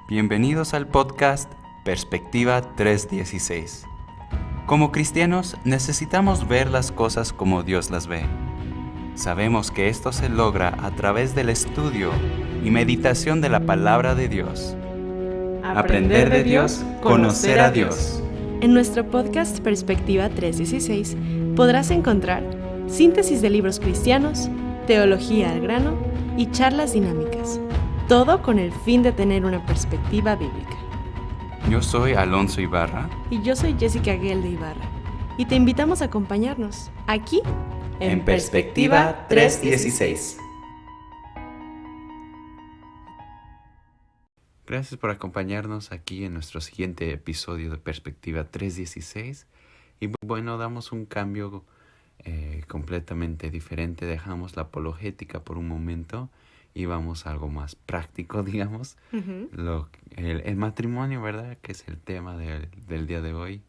Bienvenidos al podcast Perspectiva 316. Como cristianos necesitamos ver las cosas como Dios las ve. Sabemos que esto se logra a través del estudio y meditación de la palabra de Dios. Aprender de Dios, conocer a Dios. En nuestro podcast Perspectiva 316 podrás encontrar síntesis de libros cristianos, teología al grano y charlas dinámicas. Todo con el fin de tener una perspectiva bíblica. Yo soy Alonso Ibarra. Y yo soy Jessica Guel de Ibarra. Y te invitamos a acompañarnos aquí En Perspectiva 316. Gracias por acompañarnos aquí en nuestro siguiente episodio de Perspectiva 316. Y bueno, damos un cambio completamente diferente. Dejamos la apologética por un momento y vamos a algo más práctico, digamos. Uh-huh. El matrimonio, ¿verdad? Que es el tema del día de hoy.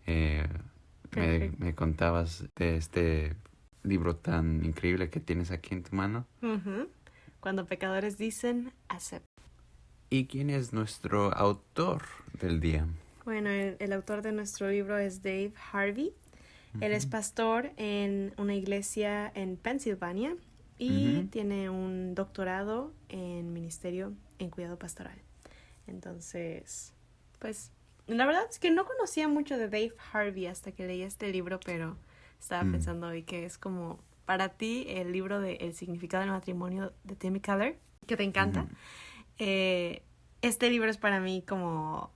Me contabas de este libro tan increíble que tienes aquí en tu mano. Uh-huh. Cuando pecadores dicen, acepta. ¿Y quién es nuestro autor del día? Bueno, el autor de nuestro libro es Dave Harvey. Uh-huh. Él es pastor en una iglesia en Pensilvania y Uh-huh. tiene un doctorado en ministerio en cuidado pastoral. Entonces, pues, la verdad es que no conocía mucho de Dave Harvey hasta que leí este libro, pero estaba pensando hoy que es como para ti el libro de El significado del matrimonio de Timothy Keller, que te encanta. Uh-huh. Este libro es para mí como...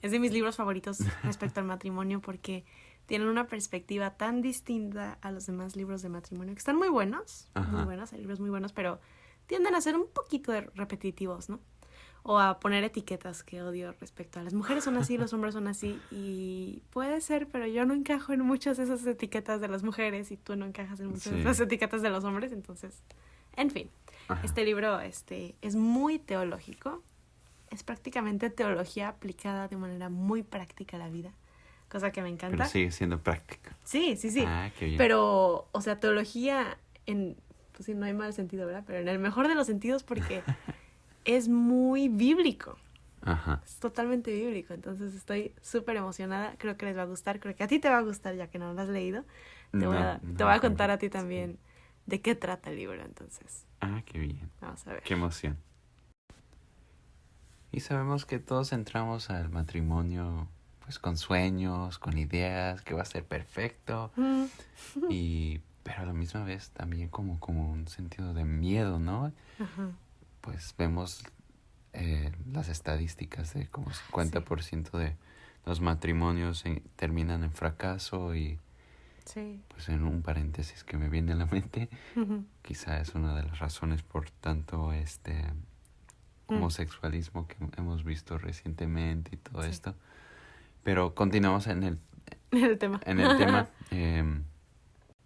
es de mis libros favoritos respecto al matrimonio porque tienen una perspectiva tan distinta a los demás libros de matrimonio, que están muy buenos, hay libros muy buenos, pero tienden a ser un poquito repetitivos, ¿no? O a poner etiquetas que odio respecto a las mujeres son así, los hombres son así, y puede ser, pero yo no encajo en muchas de esas etiquetas de las mujeres y tú no encajas en muchas de esas etiquetas de los hombres, entonces, en fin. Ajá. Este libro es muy teológico, es prácticamente teología aplicada de manera muy práctica a la vida, cosa que me encanta. Pero sigue siendo práctica. Sí. Ah, qué bien. Pero, o sea, teología pues sí, no hay mal sentido, ¿verdad? Pero en el mejor de los sentidos porque es muy bíblico. Ajá. Es totalmente bíblico, entonces estoy súper emocionada. Creo que les va a gustar, creo que a ti te va a gustar ya que no lo has leído. Te voy a contar a ti también de qué trata el libro, entonces. Ah, qué bien. Vamos a ver. Qué emoción. Y sabemos que todos entramos al matrimonio pues con sueños, con ideas, que va a ser perfecto. Pero a la misma vez también como un sentido de miedo, ¿no? Ajá. Pues vemos las estadísticas de como 50% de los matrimonios terminan en fracaso y pues en un paréntesis que me viene a la mente, quizá es una de las razones por tanto homosexualismo que hemos visto recientemente y todo esto. Pero continuamos en el tema.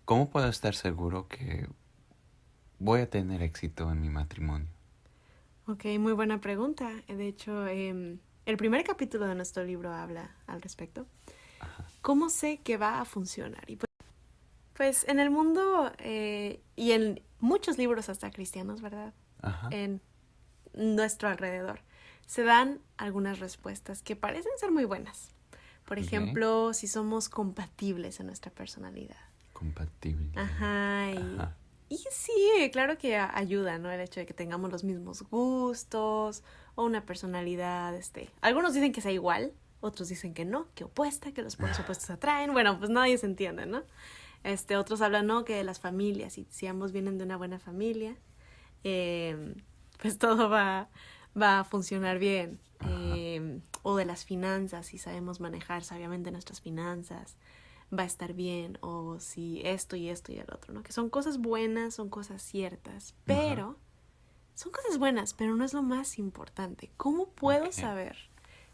¿Cómo puedo estar seguro que voy a tener éxito en mi matrimonio? Ok, muy buena pregunta. De hecho, el primer capítulo de nuestro libro habla al respecto. Ajá. ¿Cómo sé que va a funcionar? Y pues en el mundo y en muchos libros hasta cristianos, ¿verdad? Ajá. En nuestro alrededor se dan algunas respuestas que parecen ser muy buenas. Por ejemplo, si somos compatibles en nuestra personalidad. Compatible. Ajá. Y sí, claro que ayuda, ¿no? El hecho de que tengamos los mismos gustos o una personalidad, Algunos dicen que sea igual, otros dicen que no, que opuesta, que los polos opuestos atraen. Bueno, pues nadie se entiende, ¿no? Otros hablan, ¿no? Que de las familias, y si ambos vienen de una buena familia, pues todo va a funcionar bien. O de las finanzas, si sabemos manejar sabiamente nuestras finanzas, va a estar bien. O si esto y el otro, ¿no? Que son cosas buenas, son cosas ciertas, pero son cosas buenas, pero no es lo más importante. ¿Cómo puedo saber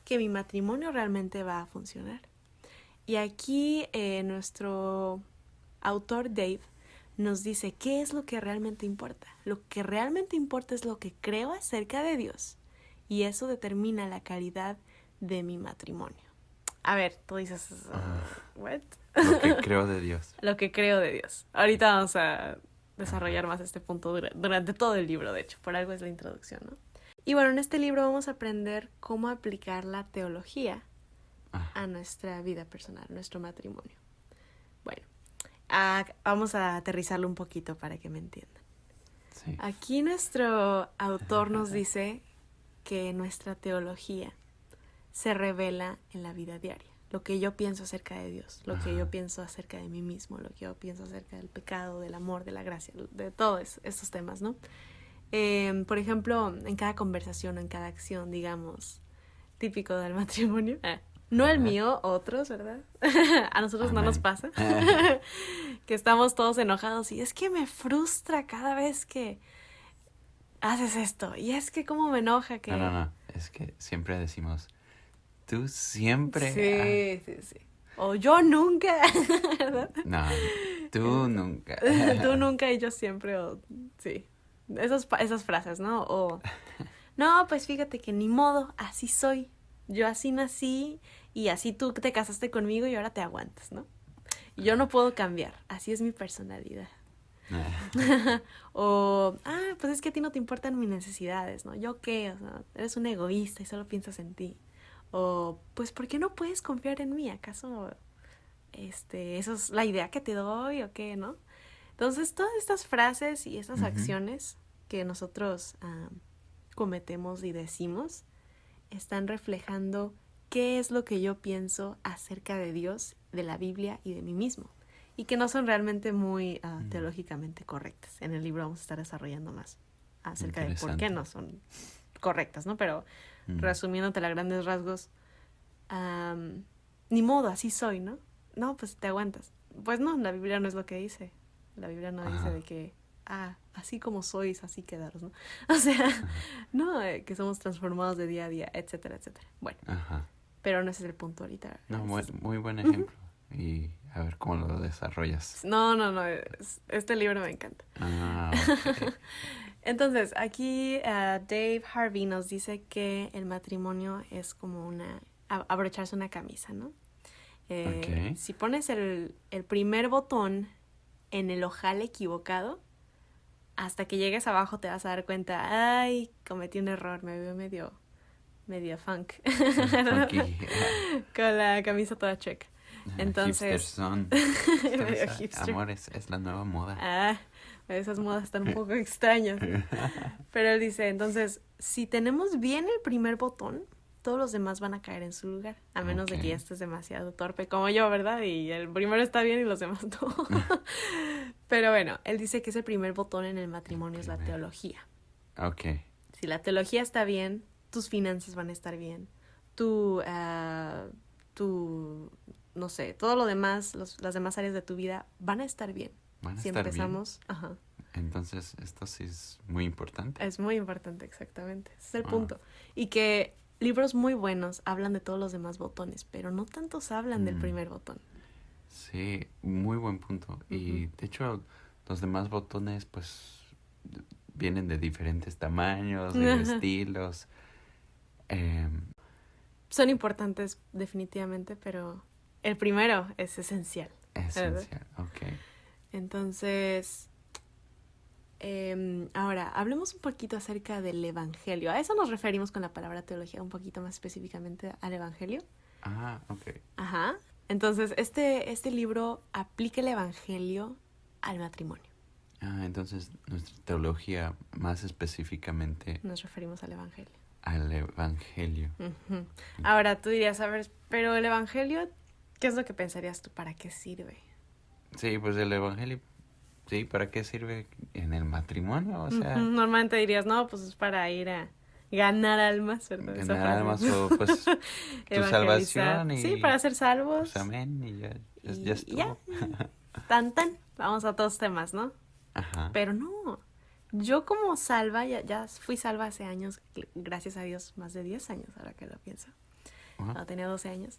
que mi matrimonio realmente va a funcionar? Y aquí nuestro autor Dave nos dice qué es lo que realmente importa. Lo que realmente importa es lo que creo acerca de Dios. Y eso determina la calidad de mi matrimonio. A ver, tú dices, ¿what? Lo que creo de Dios. Lo que creo de Dios. Ahorita vamos a desarrollar más este punto durante todo el libro, de hecho. Por algo es la introducción, ¿no? Y bueno, en este libro vamos a aprender cómo aplicar la teología a nuestra vida personal, a nuestro matrimonio. Bueno, vamos a aterrizarlo un poquito para que me entiendan. Sí. Aquí nuestro autor nos dice que nuestra teología se revela en la vida diaria. Lo que yo pienso acerca de Dios, lo que yo pienso acerca de mí mismo, lo que yo pienso acerca del pecado, del amor, de la gracia, de todos estos temas, ¿no? Por ejemplo, en cada conversación, en cada acción, digamos, típico del matrimonio, no el mío, otros, ¿verdad? A nosotros no nos pasa, que estamos todos enojados y es que me frustra cada vez que haces esto, y es que cómo me enoja que... No, es que siempre decimos, tú siempre... Sí. O yo nunca, ¿verdad? No, tú nunca. Tú nunca y yo siempre, o sí. Esas frases, ¿no? O, no, pues fíjate que ni modo, así soy. Yo así nací y así tú te casaste conmigo y ahora te aguantas, ¿no? Y yo no puedo cambiar, así es mi personalidad. O, pues es que a ti no te importan mis necesidades, ¿no? ¿Yo qué? O sea, eres un egoísta y solo piensas en ti. O, pues, ¿por qué no puedes confiar en mí? ¿Acaso, eso es la idea que te doy o qué, no? Entonces, todas estas frases y estas acciones que nosotros cometemos y decimos están reflejando qué es lo que yo pienso acerca de Dios, de la Biblia y de mí mismo. Y que no son realmente muy teológicamente correctas. En el libro vamos a estar desarrollando más acerca de por qué no son correctas, ¿no? Pero resumiéndote a grandes rasgos, ni modo, así soy, ¿no? No, pues te aguantas. Pues no, la Biblia no es lo que dice. La Biblia no dice de que, así como sois, así quedaros, ¿no? O sea, no, que somos transformados de día a día, etcétera, etcétera. Bueno, pero no ese es el punto ahorita. No, muy buen ejemplo. Y a ver cómo lo desarrollas. No, este libro me encanta. Okay. Entonces, aquí Dave Harvey nos dice que el matrimonio es como abrocharse una camisa, ¿no? Si pones el primer botón en el ojal equivocado, hasta que llegues abajo te vas a dar cuenta, ay, cometí un error, me veo medio funk. Funky. Con la camisa toda chueca. Entonces, Hipsterson. medio hipster. Amor, es la nueva moda. Esas modas están un poco extrañas. Pero él dice, entonces, si tenemos bien el primer botón, todos los demás van a caer en su lugar, a menos de que ya estés demasiado torpe como yo, ¿verdad? Y el primero está bien y los demás no. Pero bueno, él dice que ese primer botón en el matrimonio es la teología. Ok. Si la teología está bien, tus finanzas van a estar bien. Tu, no sé, todo lo demás, las demás áreas de tu vida van a estar bien. Si empezamos, Entonces, esto sí es muy importante. Es muy importante, exactamente. Ese es el punto. Y que libros muy buenos hablan de todos los demás botones, pero no tantos hablan del primer botón. Sí, muy buen punto. Y de hecho, los demás botones, pues, vienen de diferentes tamaños, de estilos. Son importantes, definitivamente, pero el primero es esencial. Esencial, ok. Entonces, ahora, hablemos un poquito acerca del Evangelio. A eso nos referimos con la palabra teología, un poquito más específicamente al Evangelio. Ok. Ajá. Entonces, este libro aplica el Evangelio al matrimonio. Entonces, nuestra teología, más específicamente... Nos referimos al Evangelio. Al Evangelio. Ahora, tú dirías, a ver, pero el Evangelio, ¿qué es lo que pensarías tú? ¿Para qué sirve? Sí, pues el Evangelio, sí, ¿para qué sirve en el matrimonio? O sea... Normalmente dirías, no, pues es para ir a ganar almas, ¿verdad? Ganar almas o pues tu salvación y... Sí, para ser salvos. Pues amén y ya estuvo. Ya. Tan, vamos a todos temas, ¿no? Ajá. Pero no, yo como salva, ya fui salva hace años, gracias a Dios, más de 10 años, ahora que lo pienso. Tenía 12 años.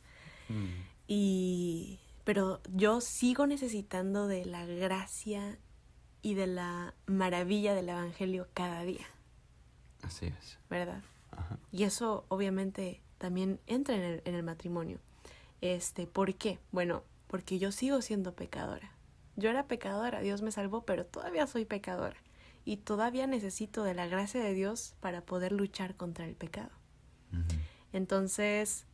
Pero yo sigo necesitando de la gracia y de la maravilla del Evangelio cada día. Así es. ¿Verdad? Ajá. Y eso obviamente también entra en el matrimonio. ¿Por qué? Bueno, porque yo sigo siendo pecadora. Yo era pecadora, Dios me salvó, pero todavía soy pecadora. y todavía necesito de la gracia de Dios para poder luchar contra el pecado. Entonces,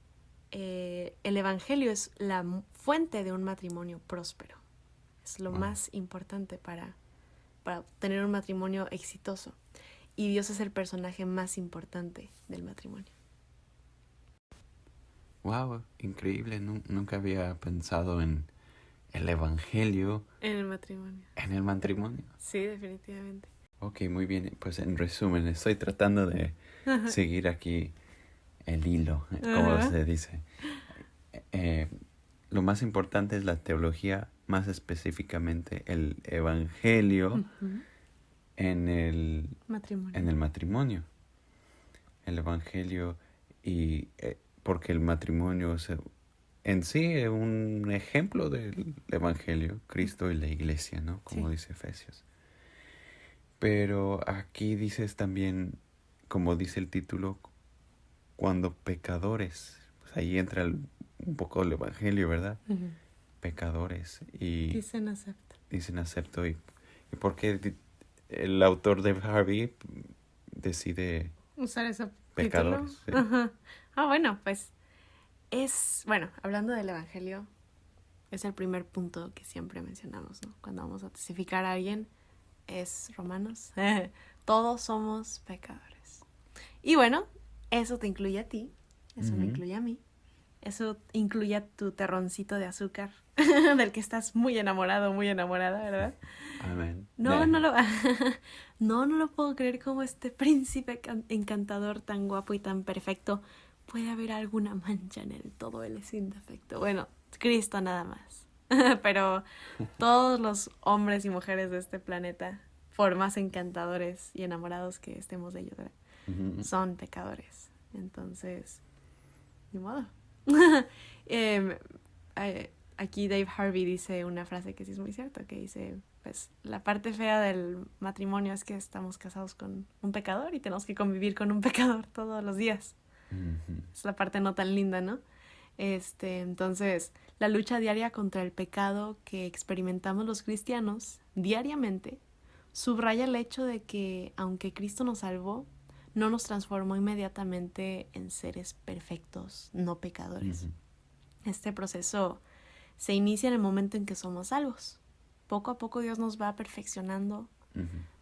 el Evangelio es la fuente de un matrimonio próspero. Es lo más importante para tener un matrimonio exitoso. Y Dios es el personaje más importante del matrimonio. Wow, increíble. Nunca había pensado en el Evangelio En el matrimonio. en el matrimonio. Sí, definitivamente. Ok, muy bien. Pues en resumen, estoy tratando de seguir aquí el hilo, como se dice. Lo más importante es la teología, más específicamente el Evangelio en el matrimonio. El Evangelio y porque el matrimonio en sí es un ejemplo del Evangelio, Cristo y la iglesia, ¿no? Como dice Efesios. Pero aquí dices también, como dice el título, cuando pecadores, pues ahí entra un poco el Evangelio, ¿verdad? Pecadores y dicen acepto. ¿Y por qué el autor de Harvey decide usar ese pecadores? Sí. Bueno, pues hablando del Evangelio, es el primer punto que siempre mencionamos, ¿no? Cuando vamos a testificar a alguien, es Romanos. Todos somos pecadores. Y bueno, eso te incluye a ti, eso me incluye a mí, eso incluye a tu terroncito de azúcar, del que estás muy enamorado, muy enamorada, ¿verdad? Amén. No lo puedo creer, como este príncipe encantador tan guapo y tan perfecto puede haber alguna mancha en él. Todo él es sin defecto. Bueno, Cristo nada más. Pero todos los hombres y mujeres de este planeta, por más encantadores y enamorados que estemos de ellos, ¿verdad? Son pecadores. Entonces, ni modo. Aquí Dave Harvey dice una frase que sí es muy cierta, que dice, pues la parte fea del matrimonio es que estamos casados con un pecador y tenemos que convivir con un pecador todos los días. Es la parte no tan linda, ¿no? Entonces, la lucha diaria contra el pecado que experimentamos los cristianos diariamente subraya el hecho de que, aunque Cristo nos salvó, no nos transformó inmediatamente en seres perfectos, no pecadores. Este proceso se inicia en el momento en que somos salvos. Poco a poco Dios nos va perfeccionando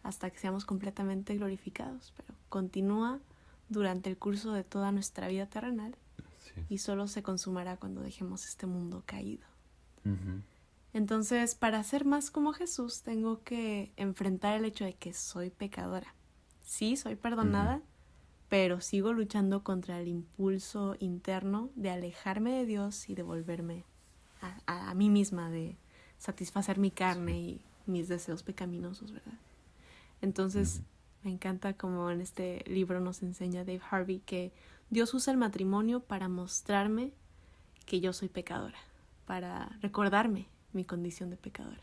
hasta que seamos completamente glorificados, pero continúa durante el curso de toda nuestra vida terrenal y solo se consumará cuando dejemos este mundo caído. Entonces, para ser más como Jesús, tengo que enfrentar el hecho de que soy pecadora. Sí, soy perdonada, pero sigo luchando contra el impulso interno de alejarme de Dios y de volverme a mí misma, de satisfacer mi carne y mis deseos pecaminosos, ¿verdad? Entonces, me encanta como en este libro nos enseña Dave Harvey que Dios usa el matrimonio para mostrarme que yo soy pecadora, para recordarme mi condición de pecadora.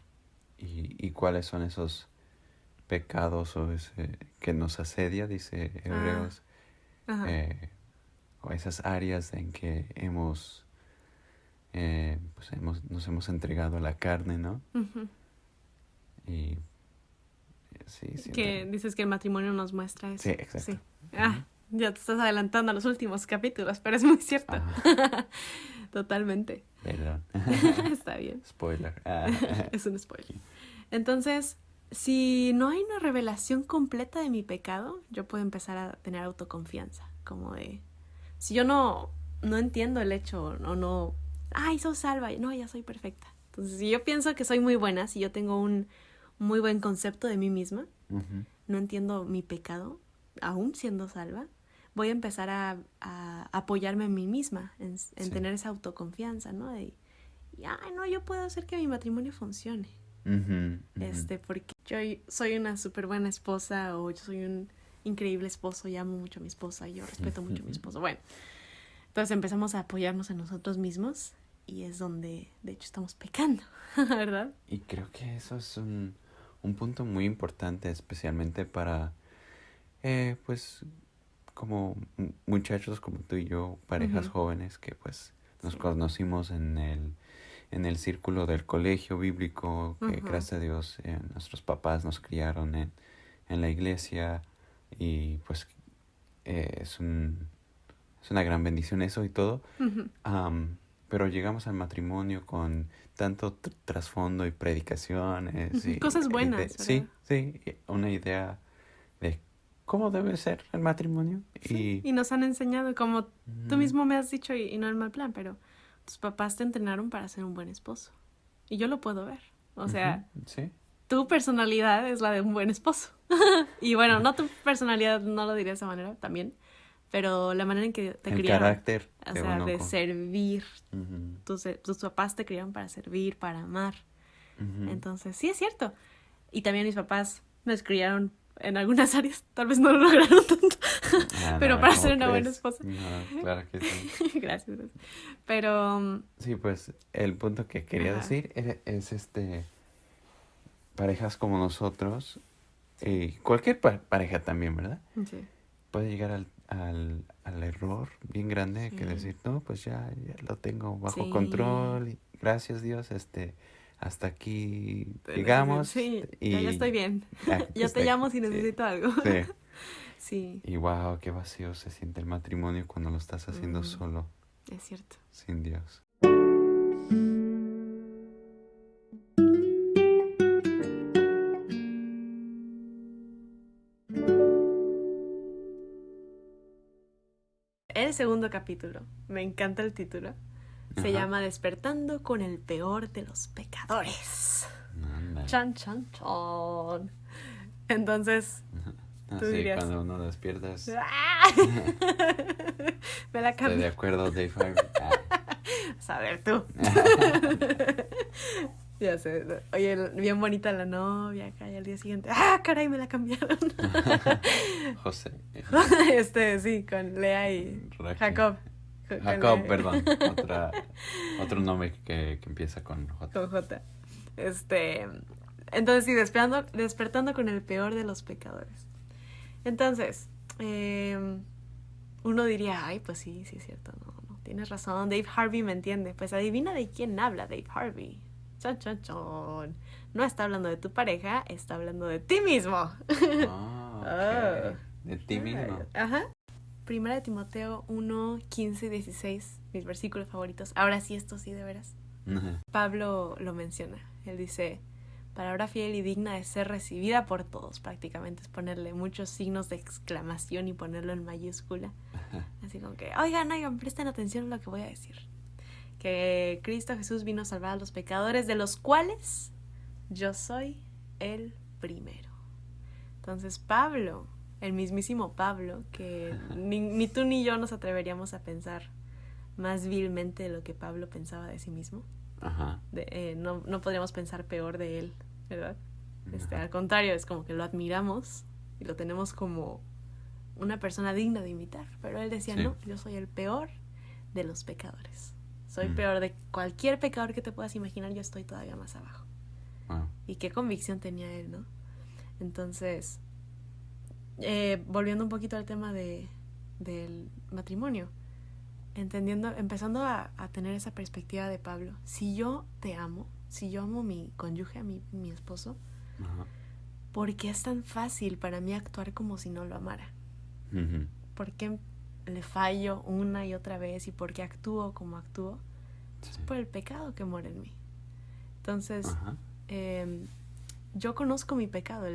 ¿Y cuáles son esos pecados o ese que nos asedia, dice Hebreos? O esas áreas en que nos hemos entregado a la carne, ¿no? Y sí. Que dices que el matrimonio nos muestra eso. Sí, exacto. Sí. Ya te estás adelantando a los últimos capítulos, pero es muy cierto. Totalmente. Perdón. Está bien. Spoiler. Es un spoiler. Entonces, si no hay una revelación completa de mi pecado, yo puedo empezar a tener autoconfianza. Como de, si yo no entiendo el hecho o no, soy salva, no, ya soy perfecta. Entonces, si yo pienso que soy muy buena, si yo tengo un muy buen concepto de mí misma, no entiendo mi pecado, aún siendo salva, voy a empezar a apoyarme en mí misma, en tener esa autoconfianza, ¿no? Yo puedo hacer que mi matrimonio funcione. Porque yo soy una súper buena esposa, o yo soy un increíble esposo y amo mucho a mi esposa y yo respeto mucho a mi esposo. Bueno, entonces empezamos a apoyarnos en nosotros mismos y es donde, de hecho, estamos pecando, ¿verdad? Y creo que eso es un punto muy importante, especialmente para, pues, como muchachos como tú y yo, parejas jóvenes que, pues, nos conocimos en el círculo del colegio bíblico, que gracias a Dios nuestros papás nos criaron en la iglesia y pues es una gran bendición eso y todo. Ujú. Pero llegamos al matrimonio con tanto trasfondo y predicaciones y Cosas buenas, ¿verdad? sí, sí, una idea de cómo debe ser el matrimonio Sí, y y nos han enseñado, como tú ujú, mismo me has dicho, y no en mal plan, pero tus papás te entrenaron para ser un buen esposo. Y yo lo puedo ver. O ujú, sea, sí, tu personalidad es la de un buen esposo. Y bueno, no tu personalidad, no lo diría de esa manera también, pero la manera en que te el criaron, carácter o de sea, uno de con servir. ujú, Tus papás te criaron para servir, para amar. ujú. Entonces, sí es cierto. Y también mis papás me criaron en algunas áreas, tal vez no lo lograron tanto, pero Nada, para ¿cómo ser una buena crees? esposa. No, claro que sí. Gracias, gracias. Pero, Sí, pues el punto que quería ajá, decir es parejas como nosotros, y cualquier pareja también, ¿verdad? sí, Puede llegar al error bien grande que sí, decir, no, pues ya lo tengo bajo sí, control, y gracias Dios, hasta aquí llegamos sí, ya estoy y bien. Ya hasta te aquí, llamo si sí, necesito algo. sí. Sí, Y wow, qué vacío se siente el matrimonio cuando lo estás haciendo mm, solo, es cierto. sin Dios. El segundo capítulo, me encanta el título. Se Ajá. llama Despertando con el peor de los pecadores. Ándale. Chan, chan, chan. Entonces, tú Así, dirías, cuando uno despierta ¡ah! Me la estoy de cambió. acuerdo, Dave Harvey. A ver tú. Ya sé. Oye, bien bonita la novia acá y al día siguiente. ¡Ah, caray! Me la cambiaron. José. Sí, con Lea y Raquel. Jacob. Con Jacob, Lea- perdón. Otro nombre que empieza con J. con J. Este. Entonces, sí, despertando con el peor de los pecadores. Entonces, uno diría, ay, pues sí, sí es cierto, no, tienes razón, Dave Harvey me entiende. Pues adivina de quién habla Dave Harvey. Chon, chon, chon. No está hablando de tu pareja, está hablando de ti mismo. Ah, ok. De ti mismo. Ajá. Primera de Timoteo 1, 15 y 16, mis versículos favoritos. Ahora sí, esto sí, de veras. Ajá. Pablo lo menciona. Él dice, palabra fiel y digna de ser recibida por todos. Prácticamente es ponerle muchos signos de exclamación y ponerlo en mayúscula. Así como que, oigan, presten atención a lo que voy a decir. Que Cristo Jesús vino a salvar a los pecadores, de los cuales yo soy el primero. Entonces Pablo, el mismísimo Pablo, que ni tú ni yo nos atreveríamos a pensar más vilmente de lo que Pablo pensaba de sí mismo. Ajá. No podríamos pensar peor de él, ¿verdad? Ajá. Al contrario, es como que lo admiramos y lo tenemos como una persona digna de imitar. Pero él decía, Sí. no, yo soy el peor de los pecadores. Soy Mm. peor de cualquier pecador que te puedas imaginar, yo estoy todavía más abajo. Wow. Y qué convicción tenía él, ¿no? Entonces, volviendo un poquito al tema del matrimonio, empezando a tener esa perspectiva de Pablo, si yo te amo, si yo amo a mi cónyuge, a mi esposo, Ajá. ¿por qué es tan fácil para mí actuar como si no lo amara? Ujú. ¿Por qué le fallo una y otra vez y por qué actúo como actúo? Sí. Es por el pecado que mora en mí. Entonces, Ajá. yo conozco mi pecado,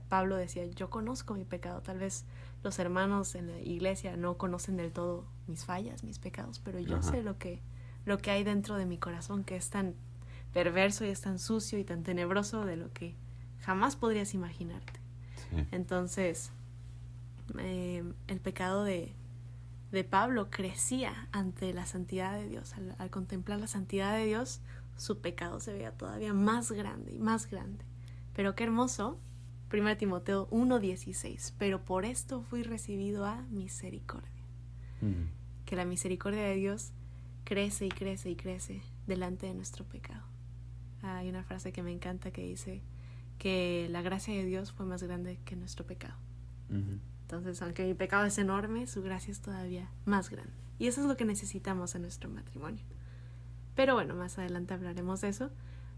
Pablo decía, yo conozco mi pecado. Tal vez los hermanos en la iglesia no conocen del todo mis fallas, mis pecados, pero yo Ajá. sé lo que hay dentro de mi corazón, que es tan perverso y es tan sucio y tan tenebroso de lo que jamás podrías imaginarte. Sí. Entonces, el pecado de Pablo crecía ante la santidad de Dios. Al contemplar la santidad de Dios, su pecado se veía todavía más grande y más grande. Pero qué hermoso, 1 Timoteo 1:16, pero por esto fui recibido a misericordia. Mm. Que la misericordia de Dios crece y crece y crece delante de nuestro pecado. Hay una frase que me encanta que dice que la gracia de Dios fue más grande que nuestro pecado. Ujú. Entonces, aunque mi pecado es enorme, su gracia es todavía más grande. Y eso es lo que necesitamos en nuestro matrimonio. Pero bueno, más adelante hablaremos de eso.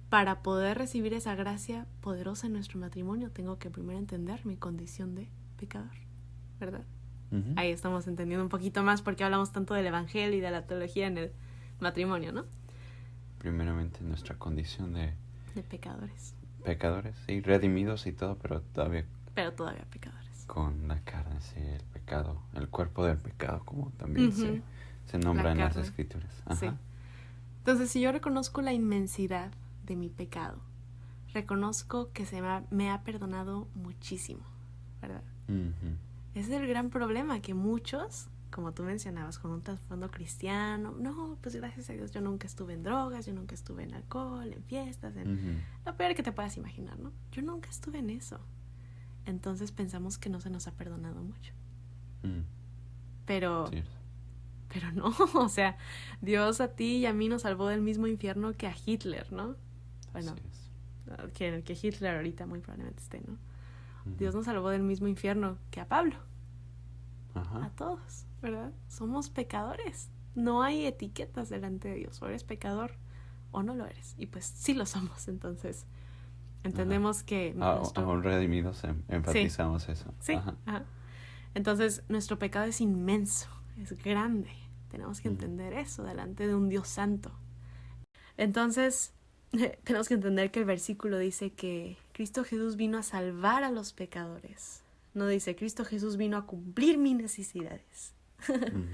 para poder recibir esa gracia poderosa en nuestro matrimonio, tengo que primero entender mi condición de pecador, ¿verdad? Ujú. Ahí estamos entendiendo un poquito más por qué hablamos tanto del evangelio y de la teología en el matrimonio, ¿no? Primeramente nuestra condición de De pecadores, pecadores, sí, redimidos y todo, pero todavía pero todavía pecadores. con la carne, sí, el pecado, el cuerpo del pecado, como también Ujú. se nombra La en las carne. escrituras. Sí. Ajá. Entonces, si yo reconozco la inmensidad de mi pecado, reconozco que me ha perdonado muchísimo, ¿verdad? Ujú. Ese es el gran problema, que muchos, como tú mencionabas, con un trasfondo cristiano, no, pues gracias a Dios yo nunca estuve en drogas, yo nunca estuve en alcohol, en fiestas, en Ujú. lo peor que te puedas imaginar, ¿no? Yo nunca estuve en eso. Entonces pensamos que no se nos ha perdonado mucho. Mm, Pero cierto. Pero no, o sea, Dios a ti y a mí nos salvó del mismo infierno que a Hitler, ¿no? Bueno, Así es. que Hitler ahorita muy probablemente esté, ¿no? Ujú. Dios nos salvó del mismo infierno que a Pablo, a Ajá. todos, ¿verdad? Somos pecadores. No hay etiquetas delante de Dios. O eres pecador o no lo eres. Y pues sí lo somos, entonces entendemos que Aún redimidos enfatizamos Sí, eso. sí, Ajá. ajá. Entonces nuestro pecado es inmenso, es grande. Tenemos que Ujú. entender eso delante de un Dios santo. Entonces, tenemos que entender que el versículo dice que Cristo Jesús vino a salvar a los pecadores. No dice, Cristo Jesús vino a cumplir mis necesidades. Ujú.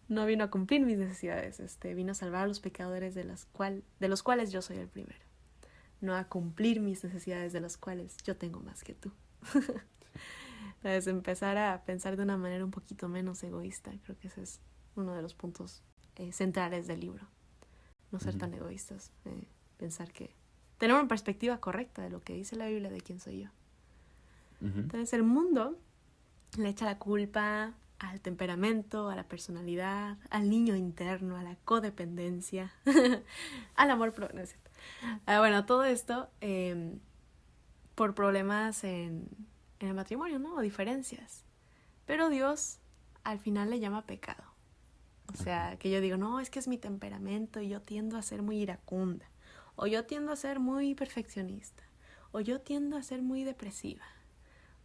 No vino a cumplir mis necesidades. Vino a salvar a los pecadores de los cuales yo soy el primero. No a cumplir mis necesidades de los cuales yo tengo más que tú. Entonces, empezar a pensar de una manera un poquito menos egoísta. Creo que ese es uno de los puntos centrales del libro. No ser Ujú. tan egoístas. Pensar que tener una perspectiva correcta de lo que dice la Biblia de quién soy yo. Ujú. Entonces el mundo le echa la culpa al temperamento, a la personalidad, al niño interno, a la codependencia, al amor propio. No es cierto. Bueno, todo esto por problemas en el matrimonio, ¿no? O diferencias. Pero Dios al final le llama pecado. O sea, que yo digo, no, es que es mi temperamento y yo tiendo a ser muy iracunda. O yo tiendo a ser muy perfeccionista. O yo tiendo a ser muy depresiva.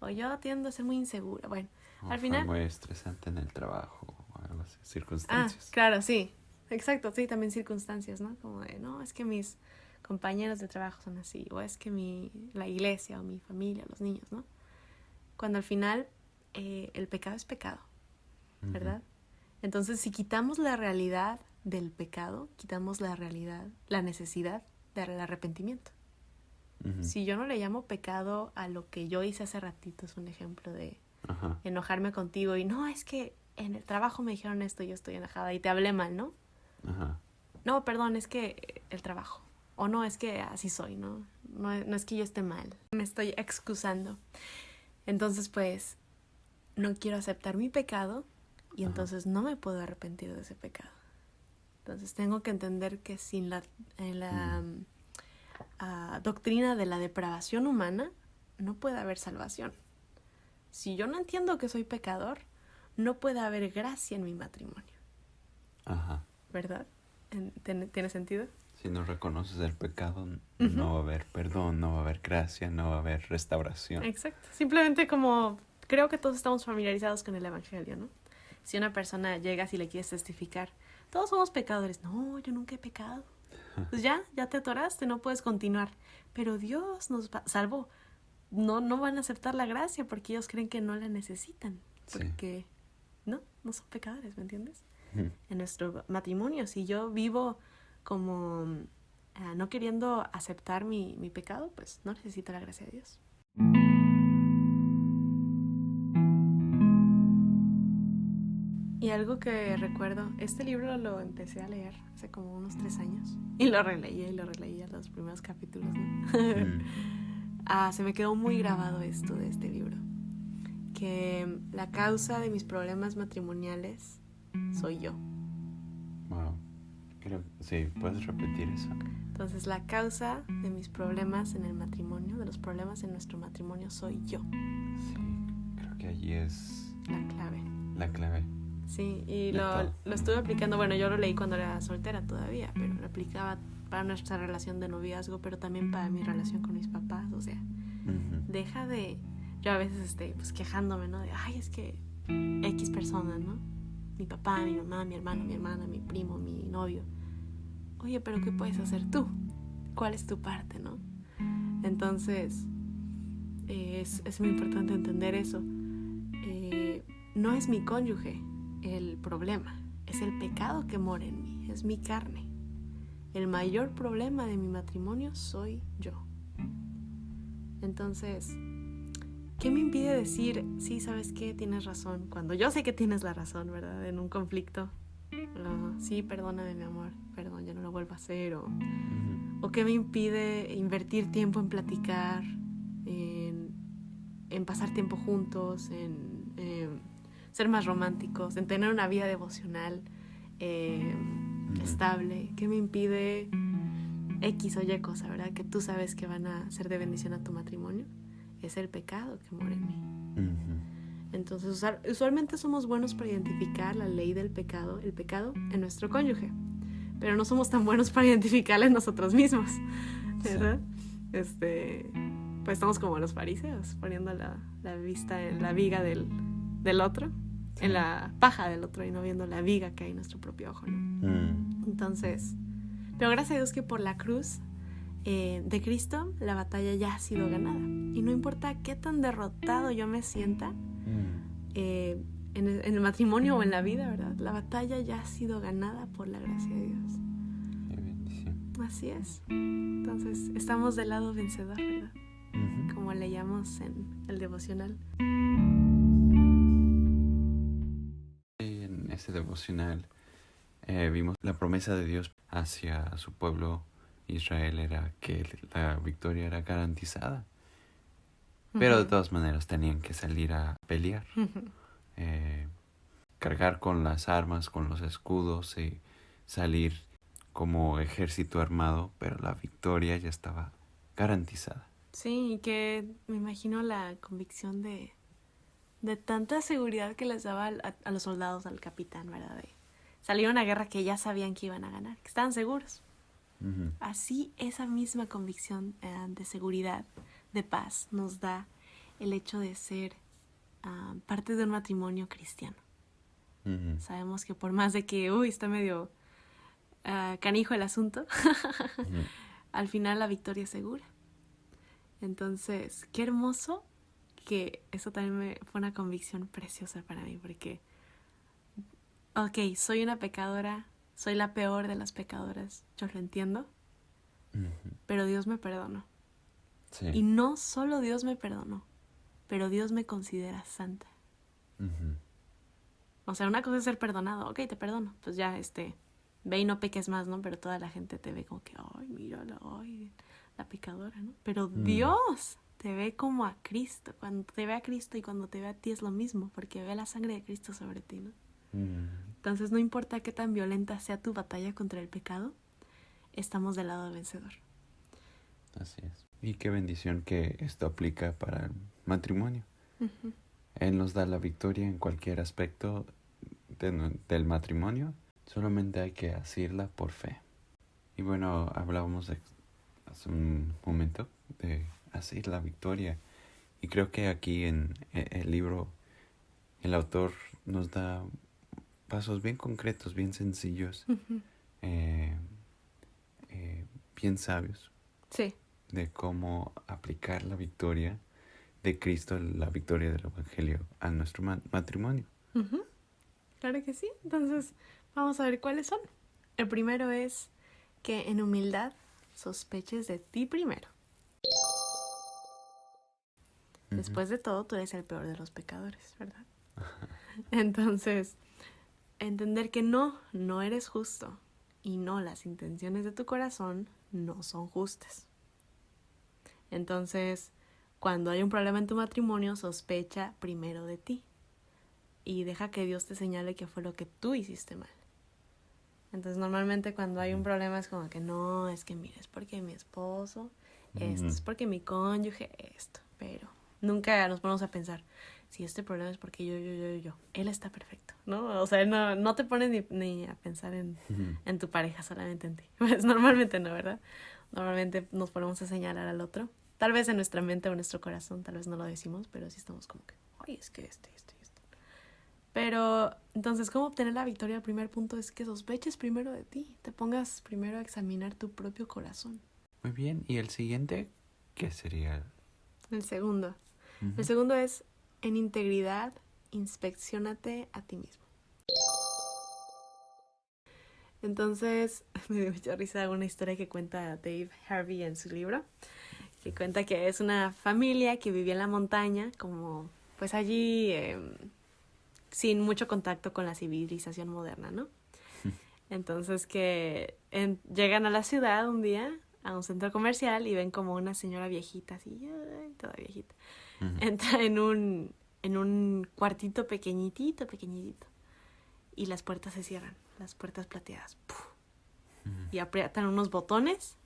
O yo tiendo a ser muy insegura. Bueno, O al fue final... muy estresante en el trabajo o algo así, Ah, circunstancias. claro, sí. Exacto, sí, también circunstancias, ¿no? Como de, no, es que mis compañeros de trabajo son así. O es que la iglesia o mi familia, los niños, ¿no? Cuando al final el pecado es pecado, ¿verdad? Entonces, si quitamos la realidad del pecado, quitamos la realidad, la necesidad del arrepentimiento. Ujú. Si yo no le llamo pecado a lo que yo hice hace ratito, es un ejemplo de Ajá. enojarme contigo y no, es que en el trabajo me dijeron esto y yo estoy enojada y te hablé mal, ¿no? Ajá. No, perdón, es que el trabajo. O no, es que así soy, ¿no? No es que yo esté mal. Me estoy excusando. Entonces, pues, no quiero aceptar mi pecado y entonces no me puedo arrepentir de ese pecado. Entonces tengo que entender que sin la doctrina de la depravación humana no puede haber salvación. Si yo no entiendo que soy pecador, no puede haber gracia en mi matrimonio. Ajá. ¿Verdad? ¿Tiene sentido? Si no reconoces el pecado, Ujú. no va a haber perdón, no va a haber gracia, no va a haber restauración. Exacto. Simplemente como creo que todos estamos familiarizados con el evangelio, ¿no? Si una persona llega y le quieres testificar, todos somos pecadores. No, yo nunca he pecado. Pues ya te atoraste, no puedes continuar. Pero Dios nos salvó. No van a aceptar la gracia porque ellos creen que no la necesitan. Porque no son pecadores, ¿me entiendes? Ujú. En nuestro matrimonio, si yo vivo como no queriendo aceptar mi pecado, pues no necesito la gracia de Dios. Y algo que recuerdo, este libro lo empecé a leer hace como unos 3 años. Y lo releía los primeros capítulos, ¿no? Se me quedó muy grabado esto de este libro. Que la causa de mis problemas matrimoniales soy yo. Wow. Sí, ¿puedes repetir eso? Entonces, la causa de mis problemas en el matrimonio, de los problemas en nuestro matrimonio, soy yo. Sí, creo que allí es La clave. la clave. Sí, y lo estuve aplicando, bueno, yo lo leí cuando era soltera todavía, pero lo aplicaba para nuestra relación de noviazgo, pero también para mi relación con mis papás. O sea, deja de... Yo a veces pues quejándome, ¿no? De, ay, es que X persona, ¿no? Mi papá, mi mamá, mi hermano, mi hermana, mi primo, mi novio. Oye, pero ¿qué puedes hacer tú? ¿Cuál es tu parte, no? Entonces, es muy importante entender eso. No es mi cónyuge el problema, es el pecado que mora en mí, es mi carne. El mayor problema de mi matrimonio soy yo. Entonces, ¿qué me impide decir, sí, ¿sabes qué? Tienes razón, cuando yo sé que tienes la razón, ¿verdad? En un conflicto. Sí, perdóname, mi amor, perdón, ya no lo vuelvo a hacer. O qué me impide invertir tiempo en platicar, en pasar tiempo juntos, en ser más románticos, en tener una vida devocional estable. ¿Qué me impide X o Y cosa, verdad? Que tú sabes que van a ser de bendición a tu matrimonio. Es el pecado que mora en mí. Entonces, usualmente somos buenos para identificar la ley del pecado, el pecado en nuestro cónyuge, pero no somos tan buenos para identificarla en nosotros mismos, ¿verdad? Sí. Pues estamos como los fariseos, poniendo la vista en la viga del otro, sí, en la paja del otro, y no viendo la viga que hay en nuestro propio ojo, ¿no? Entonces, pero gracias a Dios que por la cruz de Cristo la batalla ya ha sido ganada, y no importa qué tan derrotado yo me sienta en el matrimonio o en la vida, ¿verdad? La batalla ya ha sido ganada por la gracia de Dios. Qué bendición. Así es. Entonces, estamos del lado vencedor, ¿verdad? Como leíamos en el devocional. En ese devocional vimos la promesa de Dios hacia su pueblo Israel era que la victoria era garantizada. Pero de todas maneras tenían que salir a pelear. Cargar con las armas, con los escudos y salir como ejército armado, pero la victoria ya estaba garantizada. Sí, y que me imagino la convicción de tanta seguridad que les daba a los soldados, al capitán, ¿verdad? De salir a una guerra que ya sabían que iban a ganar, que estaban seguros. Así, esa misma convicción de seguridad, de paz, nos da el hecho de ser parte de un matrimonio cristiano. Sabemos que por más de que, está medio canijo el asunto, al final la victoria es segura. Entonces, qué hermoso que eso también fue una convicción preciosa para mí, porque, soy una pecadora, soy la peor de las pecadoras, yo lo entiendo, pero Dios me perdonó. Sí. Y no solo Dios me perdonó, pero Dios me considera santa. O sea, una cosa es ser perdonado, te perdono, pues ya, ve y no peques más, ¿no? Pero toda la gente te ve como que, mírala, la pecadora, ¿no? Pero Dios te ve como a Cristo. Cuando te ve a Cristo y cuando te ve a ti es lo mismo, porque ve la sangre de Cristo sobre ti, ¿no? Entonces, no importa qué tan violenta sea tu batalla contra el pecado, estamos del lado vencedor. Así es. Y qué bendición que esto aplica para el matrimonio. Él nos da la victoria en cualquier aspecto del matrimonio. Solamente hay que asirla por fe. Y bueno, hablábamos hace un momento de asir la victoria. Y creo que aquí en el libro el autor nos da pasos bien concretos, bien sencillos, bien sabios. Sí. De cómo aplicar la victoria de Cristo, la victoria del Evangelio a nuestro matrimonio. Claro que sí. Entonces, vamos a ver cuáles son. El primero es que en humildad sospeches de ti primero. Después de todo, tú eres el peor de los pecadores, ¿verdad? Entonces, entender que no eres justo y no, las intenciones de tu corazón no son justas. Entonces, cuando hay un problema en tu matrimonio, sospecha primero de ti y deja que Dios te señale qué fue lo que tú hiciste mal. Entonces, normalmente cuando hay un problema es como que no, es que mira, es porque mi esposo, esto, es porque mi cónyuge, esto, pero nunca nos ponemos a pensar, si este problema es porque yo, él está perfecto, ¿no? O sea, no te pones ni a pensar en tu pareja, solamente en ti. Pues normalmente no, ¿verdad? Normalmente nos ponemos a señalar al otro. Tal vez en nuestra mente o en nuestro corazón, tal vez no lo decimos, pero sí estamos como que, ay, es que este. Pero, entonces, ¿cómo obtener la victoria? El primer punto es que sospeches primero de ti, te pongas primero a examinar tu propio corazón. Muy bien. ¿Y el siguiente? ¿Qué sería? El segundo. Ujú. El segundo es, en integridad, inspecciónate a ti mismo. Entonces, me dio mucha risa una historia que cuenta Dave Harvey en su libro, que cuenta que es una familia que vivía en la montaña, como pues allí sin mucho contacto con la civilización moderna, ¿no? Entonces llegan a la ciudad un día, a un centro comercial, y ven como una señora viejita, así, ay, toda viejita. Ujú. Entra en un cuartito pequeñitito, y las puertas se cierran, las puertas plateadas. ¡Puf! Y aprietan unos botones,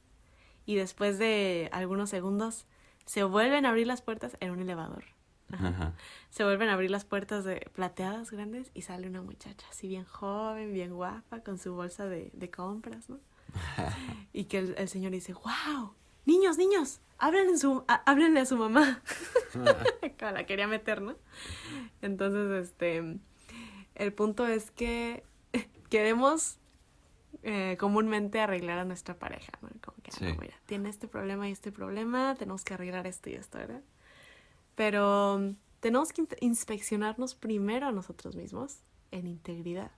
y después de algunos segundos se vuelven a abrir las puertas en un elevador. Ajá. Se vuelven a abrir las puertas plateadas grandes y sale una muchacha así bien joven, bien guapa, con su bolsa de compras, ¿no? Y que el señor dice, wow, niños, háblenle a su mamá. Como la quería meter, ¿no? Entonces, el punto es que queremos comúnmente arreglar a nuestra pareja, ¿no? Como que, Sí. no, mira, tiene este problema y este problema, tenemos que arreglar esto y esto, ¿verdad? Pero tenemos que inspeccionarnos primero a nosotros mismos en integridad.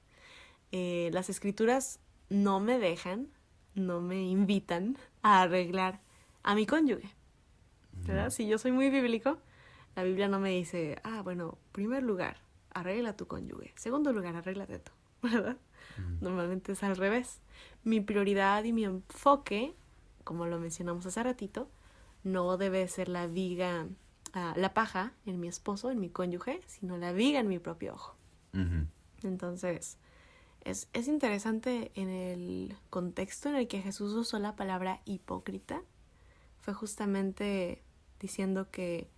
Las escrituras no me dejan, no me invitan a arreglar a mi cónyuge, ¿verdad? Si yo soy muy bíblico, la Biblia no me dice, bueno, primer lugar, arregla a tu cónyuge. Segundo lugar, arréglate tú, ¿verdad? Normalmente es al revés. Mi prioridad y mi enfoque, como lo mencionamos hace ratito, no debe ser la viga, la paja en mi esposo, en mi cónyuge, sino la viga en mi propio ojo. Ujú. Entonces, es interesante en el contexto en el que Jesús usó la palabra hipócrita. Fue justamente diciendo que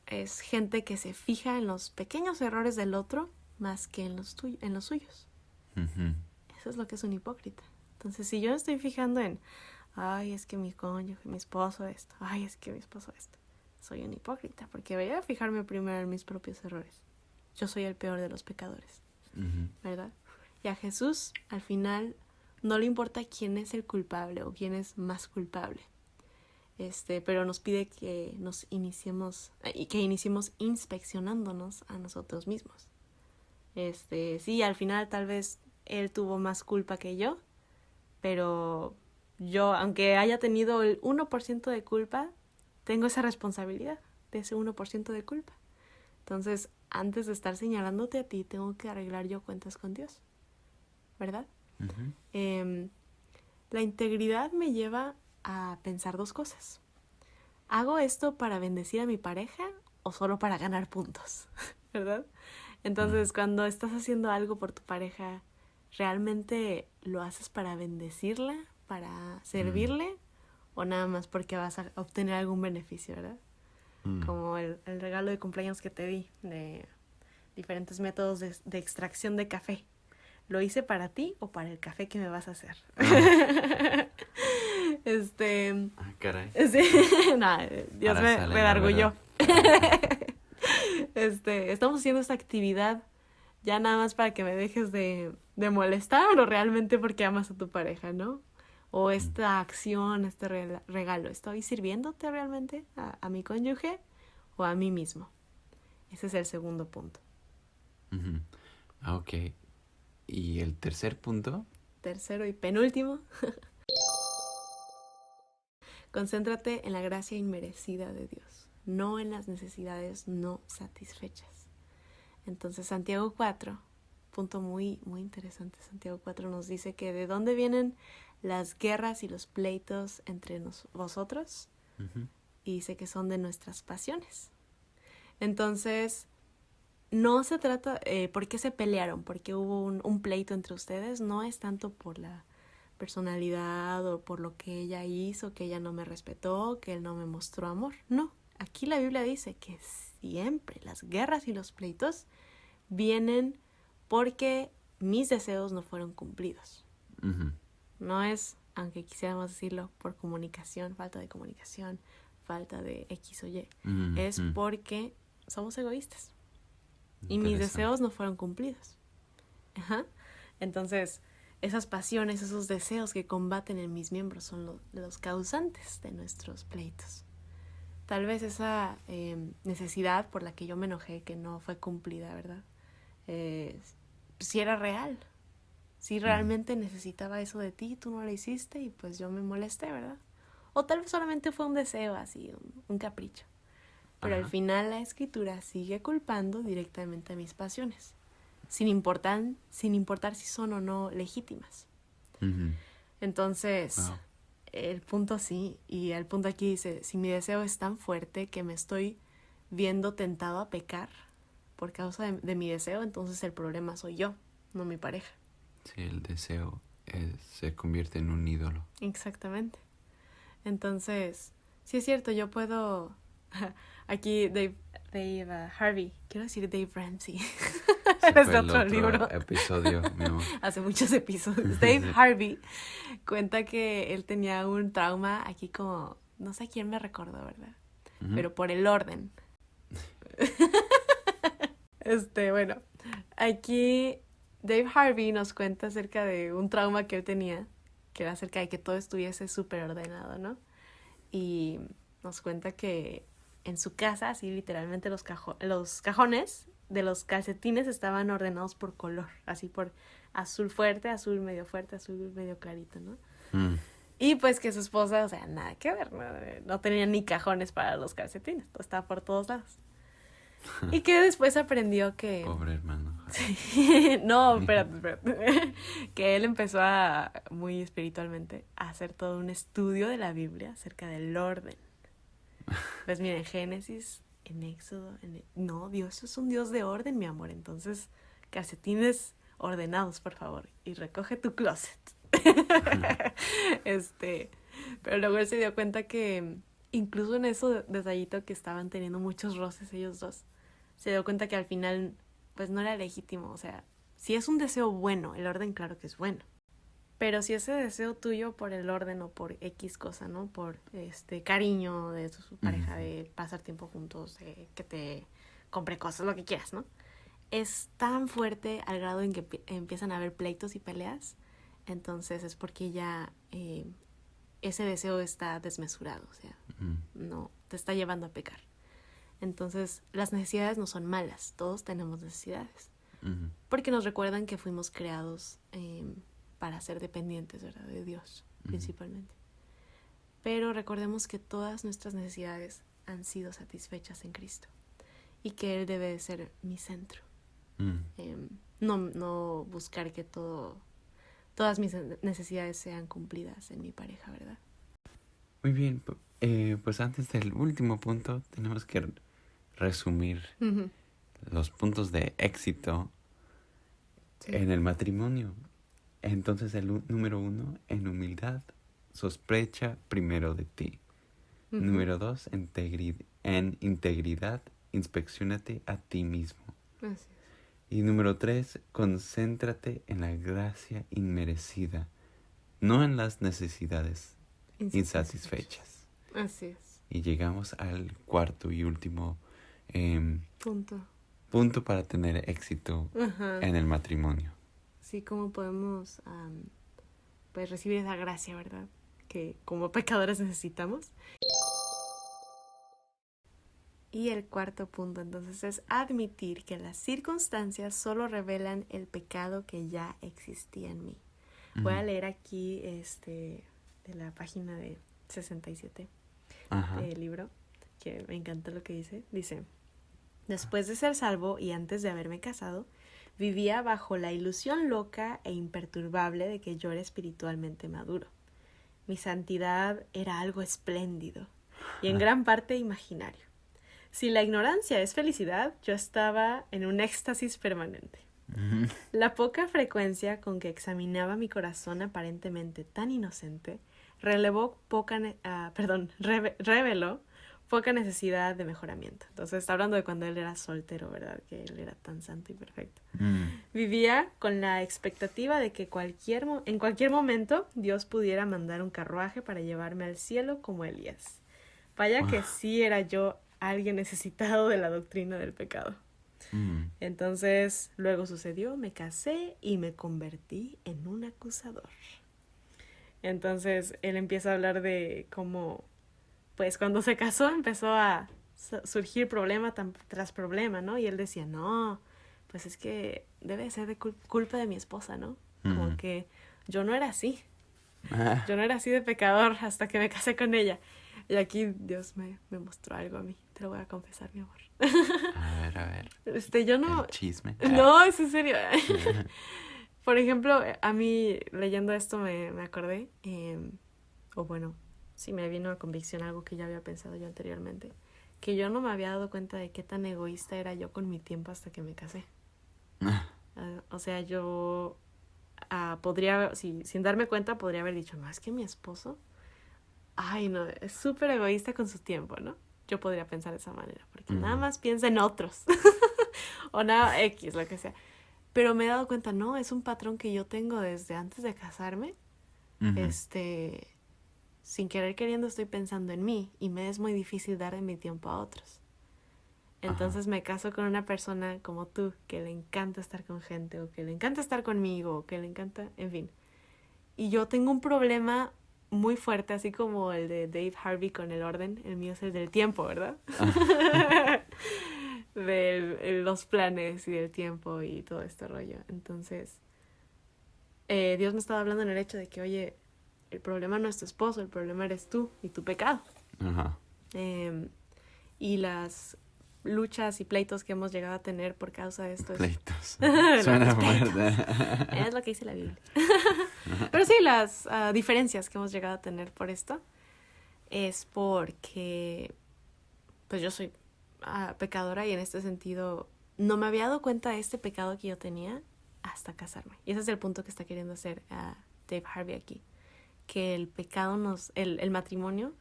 es gente que se fija en los pequeños errores del otro más que en los suyos. Ujú. Eso es lo que es un hipócrita. Entonces, si yo estoy fijando en, ay, es que mi cónyuge, mi esposo esto, ay, es que mi esposo esto, soy un hipócrita, porque voy a fijarme primero en mis propios errores. Yo soy el peor de los pecadores, Ujú. ¿verdad? Y a Jesús, al final, no le importa quién es el culpable o quién es más culpable. Pero nos pide que nos iniciemos inspeccionándonos a nosotros mismos. Sí, al final tal vez él tuvo más culpa que yo, pero yo, aunque haya tenido el 1% de culpa, tengo esa responsabilidad de ese 1% de culpa. Entonces, antes de estar señalándote a ti, tengo que arreglar yo cuentas con Dios, ¿verdad? Ujú. La integridad me lleva a pensar dos cosas. ¿Hago esto para bendecir a mi pareja o solo para ganar puntos? ¿Verdad? Entonces, cuando estás haciendo algo por tu pareja, ¿realmente lo haces para bendecirla, para servirle, o nada más porque vas a obtener algún beneficio, ¿verdad? Como el regalo de cumpleaños que te di, de diferentes métodos de extracción de café. ¿Lo hice para ti o para el café que me vas a hacer? Caray. Sí, no, Dios Ahora me sale la redargulló. verdad. Estamos haciendo esta actividad ya nada más para que me dejes de molestar, o realmente porque amas a tu pareja, ¿no? O esta acción, este regalo, ¿estoy sirviéndote realmente a mi cónyuge o a mí mismo? Ese es el segundo punto. Ujú. Ok. ¿Y el tercer punto? Tercero y penúltimo, concéntrate en la gracia inmerecida de Dios, no en las necesidades no satisfechas. Entonces, Santiago 4, punto muy, muy interesante, Santiago 4 nos dice que de dónde vienen las guerras y los pleitos entre vosotros, Ujú. y dice que son de nuestras pasiones. Entonces, no se trata, ¿por qué se pelearon? ¿Por qué hubo un pleito entre ustedes? No es tanto por la personalidad o por lo que ella hizo, que ella no me respetó, que él no me mostró amor. No, aquí la Biblia dice que siempre, las guerras y los pleitos vienen porque mis deseos no fueron cumplidos. Ujú. No es, aunque quisiéramos decirlo, por comunicación, falta de X o Y. Es porque somos egoístas. Y mis deseos no fueron cumplidos. Ajá. Entonces, esas pasiones, esos deseos que combaten en mis miembros son los causantes de nuestros pleitos. Tal vez esa necesidad por la que yo me enojé, que no fue cumplida, ¿verdad? Si era real. Si realmente necesitaba eso de ti, tú no lo hiciste y pues yo me molesté, ¿verdad? O tal vez solamente fue un deseo así, un capricho. Pero al final la escritura sigue culpando directamente a mis pasiones, sin importar si son o no legítimas. Ujú. Entonces, Wow. el punto sí, y el punto aquí dice, si mi deseo es tan fuerte que me estoy viendo tentado a pecar por causa de mi deseo, entonces el problema soy yo, no mi pareja. Sí, el deseo se convierte en un ídolo. Exactamente. Entonces, sí es cierto, yo puedo... Aquí Dave Harvey, quiero decir Dave Ramsey. Ese Es fue de el otro libro. episodio, mi amor. Hace muchos episodios. Dave Sí. Harvey cuenta que él tenía un trauma aquí como... No sé quién me recordó, ¿verdad? Ujú. Pero por el orden. Bueno, aquí Dave Harvey nos cuenta acerca de un trauma que él tenía, que era acerca de que todo estuviese súper ordenado, ¿no? Y nos cuenta que en su casa, así literalmente los cajones de los calcetines estaban ordenados por color, así por azul fuerte, azul medio clarito, ¿no? Mm. Y pues que su esposa, o sea, nada que ver, no tenía ni cajones para los calcetines, todo estaba por todos lados. Y que después aprendió que... Pobre hermano. No, espérate. Que él empezó muy espiritualmente, a hacer todo un estudio de la Biblia acerca del orden. Pues mira, en Génesis, en Éxodo, no, Dios es un Dios de orden, mi amor. Entonces, calcetines ordenados, por favor. Y recoge tu closet. Pero luego él se dio cuenta que incluso en eso detallito que estaban teniendo muchos roces ellos dos, se dio cuenta que al final pues no era legítimo. O sea, si es un deseo bueno, el orden claro que es bueno. Pero si ese deseo tuyo por el orden o por X cosa, ¿no? Por cariño de tu pareja, de pasar tiempo juntos, de que te compre cosas, lo que quieras, ¿no? Es tan fuerte al grado en que empiezan a haber pleitos y peleas, entonces es porque ya ese deseo está desmesurado, o sea, no, te está llevando a pecar. Entonces, las necesidades no son malas, todos tenemos necesidades. Porque nos recuerdan que fuimos creados para ser dependientes, ¿verdad? De Dios, principalmente. Pero recordemos que todas nuestras necesidades han sido satisfechas en Cristo y que Él debe de ser mi centro. No buscar que todas mis necesidades sean cumplidas en mi pareja, ¿verdad? Muy bien, pues antes del último punto tenemos que resumir los puntos de éxito en el matrimonio. Entonces el número 1, en humildad, sospecha primero de ti. Número 2, en integridad, inspecciónate a ti mismo. Así es. Y número 3, concéntrate en la gracia inmerecida, no en las necesidades insatisfechas. Así es. Y llegamos al cuarto y último Punto para tener éxito en el matrimonio. Sí, cómo podemos pues recibir esa gracia, ¿verdad? Que como pecadores necesitamos. Y el cuarto punto, entonces, es admitir que las circunstancias solo revelan el pecado que ya existía en mí. Voy a leer aquí de la página de 67 del libro, que me encanta lo que dice. Dice: después de ser salvo y antes de haberme casado, vivía bajo la ilusión loca e imperturbable de que yo era espiritualmente maduro. Mi santidad era algo espléndido y en gran parte imaginario. Si la ignorancia es felicidad, yo estaba en un éxtasis permanente. La poca frecuencia con que examinaba mi corazón aparentemente tan inocente reveló poca necesidad de mejoramiento. Entonces, está hablando de cuando él era soltero, ¿verdad? Que él era tan santo y perfecto. Vivía con la expectativa de que en cualquier momento Dios pudiera mandar un carruaje para llevarme al cielo como Elías. Vaya que sí era yo alguien necesitado de la doctrina del pecado. Entonces, luego sucedió, me casé y me convertí en un acusador. Entonces, él empieza a hablar de cómo, pues, cuando se casó empezó a surgir problema tras problema, ¿no? Y él decía, no, pues es que debe ser de culpa de mi esposa, ¿no? Como que yo no era así. Yo no era así de pecador hasta que me casé con ella. Y aquí Dios me mostró algo a mí. Te lo voy a confesar, mi amor. A ver. Yo no... El chisme. No, es en serio. Por ejemplo, a mí leyendo esto me acordé, o bueno, sí me vino a convicción algo que ya había pensado yo anteriormente, que yo no me había dado cuenta de qué tan egoísta era yo con mi tiempo hasta que me casé. O sea, yo podría, sin darme cuenta, podría haber dicho, no, es que mi esposo, ay no, es súper egoísta con su tiempo, ¿no? Yo podría pensar de esa manera, porque nada más piensa en otros, o nada, X, lo que sea. Pero me he dado cuenta, no, es un patrón que yo tengo desde antes de casarme. Sin querer queriendo estoy pensando en mí y me es muy difícil dar de mi tiempo a otros. Entonces me caso con una persona como tú, que le encanta estar con gente, o que le encanta estar conmigo, o que le encanta, en fin. Y yo tengo un problema muy fuerte, así como el de Dave Harvey con el orden. El mío es el del tiempo, ¿verdad? De los planes y del tiempo y todo este rollo. Entonces, Dios me estaba hablando en el hecho de que, oye, el problema no es tu esposo, el problema eres tú y tu pecado. Y las luchas y pleitos que hemos llegado a tener por causa de esto. Pleitos. Suena fuerte. Es lo que dice la Biblia. Pero sí, las diferencias que hemos llegado a tener por esto es porque, pues yo soy pecadora y en este sentido no me había dado cuenta de este pecado que yo tenía hasta casarme. Y ese es el punto que está queriendo hacer Dave Harvey aquí. Que el pecado el matrimonio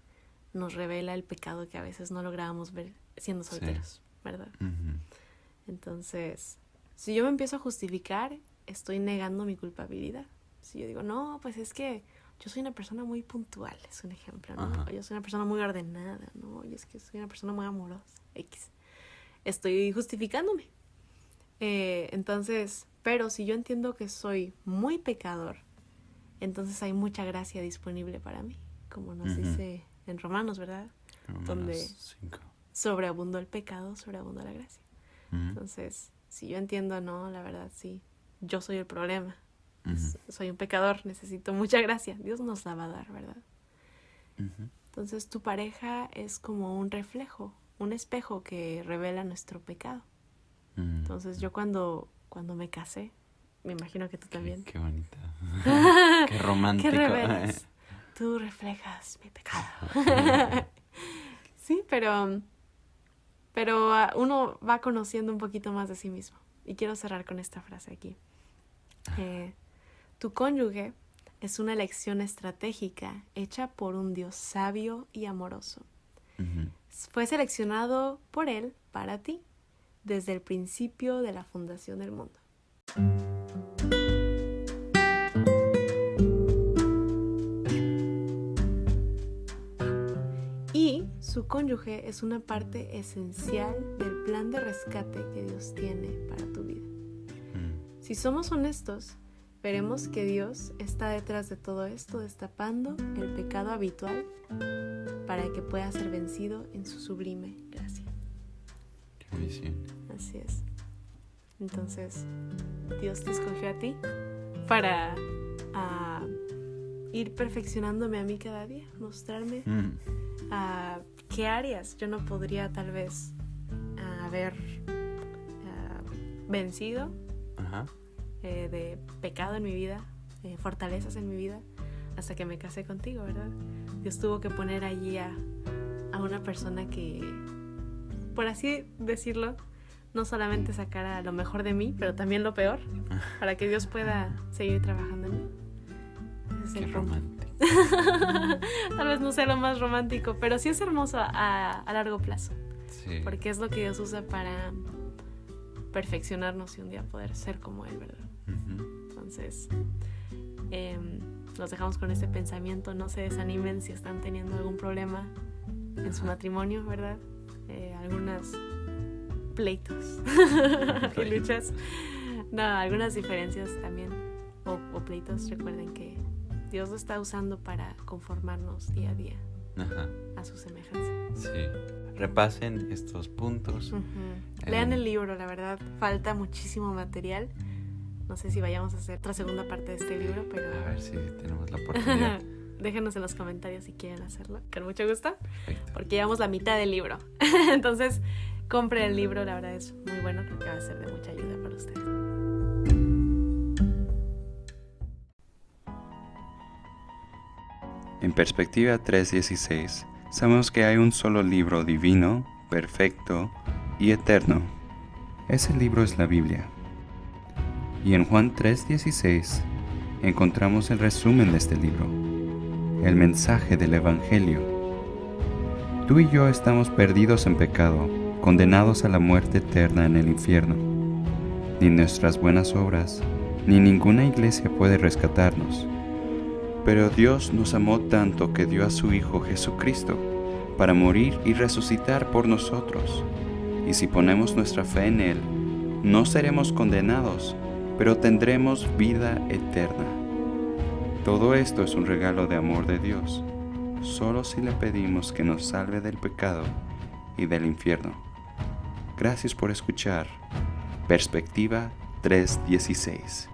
nos revela el pecado que a veces no lográbamos ver siendo solteros, ¿verdad? Entonces, si yo me empiezo a justificar, estoy negando mi culpabilidad. Si yo digo, no, pues es que yo soy una persona muy puntual, es un ejemplo, ¿no? O yo soy una persona muy ordenada, ¿no? Y es que soy una persona muy amorosa, X. Estoy justificándome. Entonces, pero si yo entiendo que soy muy pecador, entonces hay mucha gracia disponible para mí, como nos dice en Romanos, ¿verdad? Romanos donde 5. Sobreabundó el pecado, sobreabundó la gracia. Entonces, si yo entiendo, no, la verdad, sí, yo soy el problema. Soy un pecador, necesito mucha gracia. Dios nos la va a dar, ¿verdad? Entonces, tu pareja es como un reflejo, un espejo que revela nuestro pecado. Entonces, yo cuando me casé, me imagino que tú también. Qué bonita. Qué romántico. ¿Qué revelas? Tú reflejas mi pecado. Sí, pero uno va conociendo un poquito más de sí mismo. Y quiero cerrar con esta frase aquí. Tu cónyuge es una elección estratégica hecha por un Dios sabio y amoroso. Fue seleccionado por Él para ti desde el principio de la fundación del mundo. Y su cónyuge es una parte esencial del plan de rescate que Dios tiene para tu vida. Si somos honestos, veremos que Dios está detrás de todo esto, destapando el pecado habitual para que pueda ser vencido en su sublime gracia. Qué visión. Así es. Entonces, Dios te escogió a ti para ir perfeccionándome a mí cada día, mostrarme qué áreas yo no podría tal vez haber vencido de pecado en mi vida, fortalezas en mi vida, hasta que me casé contigo, ¿verdad? Dios tuvo que poner allí a una persona que, por así decirlo, no solamente sacara lo mejor de mí, pero también lo peor, para que Dios pueda seguir trabajando en mí. es Qué el punto. romántico. Tal vez no sea lo más romántico, pero sí es hermoso a largo plazo. Sí. Porque es lo que Dios usa para perfeccionarnos y un día poder ser como Él, ¿verdad? Ujú. Entonces, los dejamos con este pensamiento. No se desanimen si están teniendo algún problema en su matrimonio, ¿verdad? Algunos pleitos y luchas. No, algunas diferencias también o pleitos. Recuerden que Dios lo está usando para conformarnos día a día Ajá. a su semejanza. Sí. Repasen estos puntos. Lean el libro, la verdad, falta muchísimo material. No sé si vayamos a hacer otra segunda parte de este libro, pero A ver si tenemos la oportunidad. déjenos en los comentarios si quieren hacerlo, con mucho gusto, Perfecto. porque llevamos la mitad del libro. Entonces, compre el libro, la verdad es muy bueno, creo que va a ser de mucha ayuda para ustedes. En Perspectiva 3:16, sabemos que hay un solo libro divino, perfecto y eterno. Ese libro es la Biblia. Y en Juan 3:16 encontramos el resumen de este libro, el mensaje del Evangelio. Tú y yo estamos perdidos en pecado, condenados a la muerte eterna en el infierno. Ni nuestras buenas obras, ni ninguna iglesia puede rescatarnos. Pero Dios nos amó tanto que dio a su Hijo Jesucristo para morir y resucitar por nosotros. Y si ponemos nuestra fe en Él, no seremos condenados, pero tendremos vida eterna. Todo esto es un regalo de amor de Dios, solo si le pedimos que nos salve del pecado y del infierno. Gracias por escuchar Perspectiva 3:16.